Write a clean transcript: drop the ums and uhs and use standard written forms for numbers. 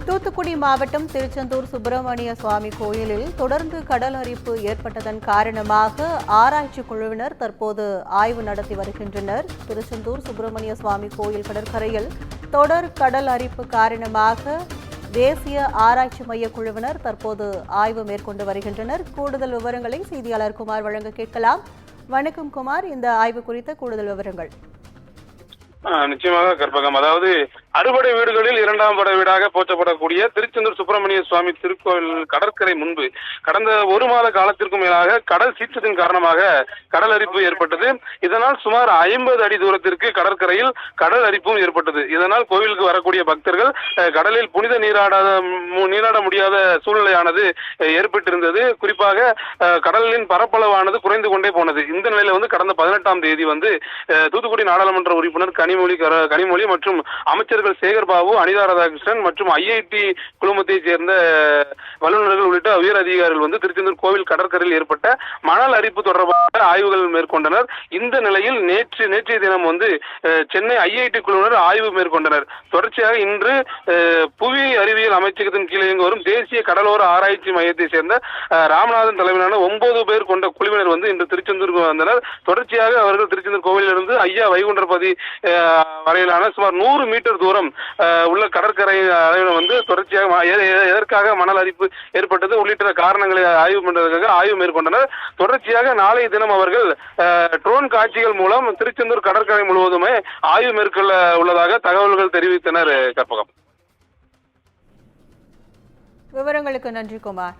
தூத்துக்குடி மாவட்டம் திருச்செந்தூர் சுப்பிரமணிய சுவாமி கோயிலில் தொடர்ந்து கடல் அரிப்பு ஏற்பட்டதன் காரணமாக ஆராய்ச்சி குழுவினர் தற்போது ஆய்வு நடத்தி வருகின்றனர். திருச்செந்தூர் சுப்பிரமணிய சுவாமி கோயில் கடற்கரையில் தொடர் கடல் அரிப்பு காரணமாக தேசிய ஆராய்ச்சி மைய குழுவினர் தற்போது ஆய்வு மேற்கொண்டு வருகின்றனர். கூடுதல் விவரங்களை செய்தியாளர் குமார் வழங்க கேட்கலாம். வணக்கம் குமார், இந்த ஆய்வு குறித்த கூடுதல் விவரங்கள். நிச்சயமாக கற்பகம். அதாவது அறுபடை வீடுகளில் இரண்டாம் படை வீடாக போற்றப்படக்கூடிய திருச்செந்தூர் சுப்பிரமணிய சுவாமி திருக்கோயில் கடற்கரை முன்பு கடந்த ஒரு மாத காலத்திற்கும் மேலாக கடல் சீற்றத்தின் காரணமாக கடல் அரிப்பு ஏற்பட்டது. இதனால் சுமார் 50 அடி தூரத்திற்கு கடற்கரையில் கடல் அரிப்பும் ஏற்பட்டது. இதனால் கோவிலுக்கு வரக்கூடிய பக்தர்கள் கடலில் புனித நீராட முடியாத சூழ்நிலையானது ஏற்பட்டிருந்தது. குறிப்பாக கடலின் பரப்பளவானது குறைந்து கொண்டே போனது. இந்த நிலையில கடந்த 18ஆம் தேதி தூத்துக்குடி நாடாளுமன்ற உறுப்பினர் கனிமொழி மற்றும் அமைச்சர்கள் சேகர் பாபு, அனிதா ராதாகிருஷ்ணன் மற்றும் ஐஐடி குழுமத்தைச் சேர்ந்த வல்லுநர்கள் உள்ளிட்ட உயர் அதிகாரிகள் திருச்செந்தூர் கோவில் கடற்கரையில் ஏற்பட்ட மணல் அரிப்பு தொடர்பாக ஆய்வுகள் மேற்கொண்டனர். இந்த நிலையில் நேற்றைய தினம் சென்னை ஐஐடி குழுவினர் ஆய்வு மேற்கொண்டனர். தொடர்ச்சியாக இன்று புவி அறிவியல் அமைச்சகத்தின் கீழ் இயங்கி வரும் தேசிய கடலோர ஆராய்ச்சி மையத்தை சேர்ந்த ராமநாதன் தலைமையிலான 9 பேர் கொண்ட குழுவினர் இன்று திருச்செந்தூருக்கு வந்தனர். தொடர்ச்சியாக அவர்கள் திருச்செந்தூர் கோவிலிலிருந்து ஐயா வைகுண்டபதி வரையிலான சுமார் 100 மீட்டர் தூரம் உள்ள கடற்கரை தொடர்ச்சியாக எதற்காக மணல் அரிப்பு ஏற்பட்டது உள்ளிட்ட காரணங்களை ஆய்வு பண்றதுக்காக ஆய்வு மேற்கொண்டனர். தொடர்ச்சியாக நாளைய தினம் அவர்கள் ட்ரோன் காட்சிகள் மூலம் திருச்செந்தூர் கடற்கரை முழுவதுமே ஆய்வு மேற்கொள்ள உள்ளதாக தகவல்கள் தெரிவித்தனர். கற்பகம். விவரங்களுக்கு நன்றி குமார்.